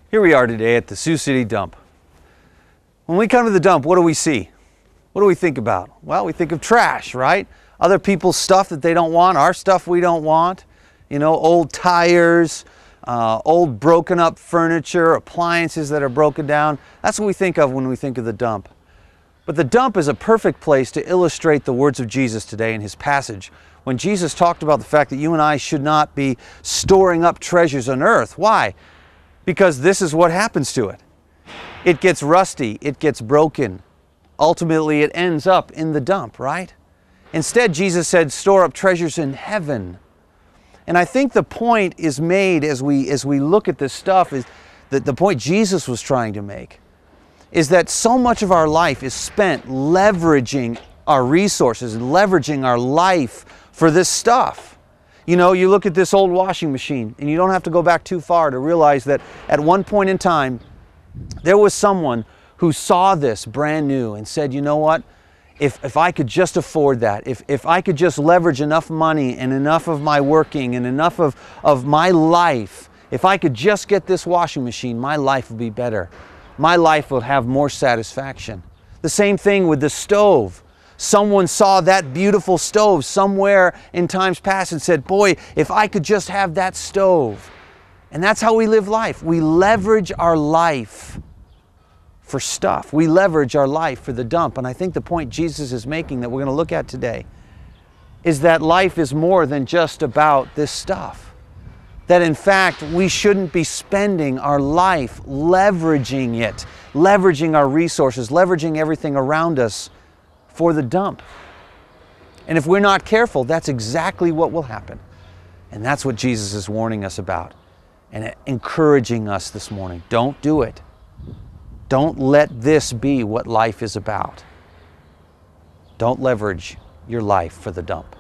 Here we are today at the Sioux City dump. When we come to the dump, what do we see? What do we think about? Well, we think of trash, right? Other people's stuff that they don't want, our stuff we don't want. You know, old tires, old broken up furniture, appliances that are broken down. That's what we think of when we think of the dump. But the dump is a perfect place to illustrate the words of Jesus today in his passage, when Jesus talked about the fact that you and I should not be storing up treasures on earth. Why? Because this is what happens to it. It gets rusty, it gets broken. Ultimately, it ends up in the dump, right? Instead, Jesus said, store up treasures in heaven. And I think the point is made as we look at this stuff, is that the point Jesus was trying to make is that so much of our life is spent leveraging our resources and leveraging our life for this stuff. You know, you look at this old washing machine, and you don't have to go back too far to realize that at one point in time, there was someone who saw this brand new and said, you know what? If I could just afford that, if I could just leverage enough money and enough of my working and enough of my life, if I could just get this washing machine, my life would be better. My life will have more satisfaction. The same thing with the stove. Someone saw that beautiful stove somewhere in times past and said, boy, if I could just have that stove. And that's how we live life. We leverage our life for stuff. We leverage our life for the dump. And I think the point Jesus is making that we're going to look at today is that life is more than just about this stuff. That in fact, we shouldn't be spending our life leveraging it, leveraging our resources, leveraging everything around us for the dump. And if we're not careful, that's exactly what will happen. And that's what Jesus is warning us about and encouraging us this morning. Don't do it. Don't let this be what life is about. Don't leverage your life for the dump.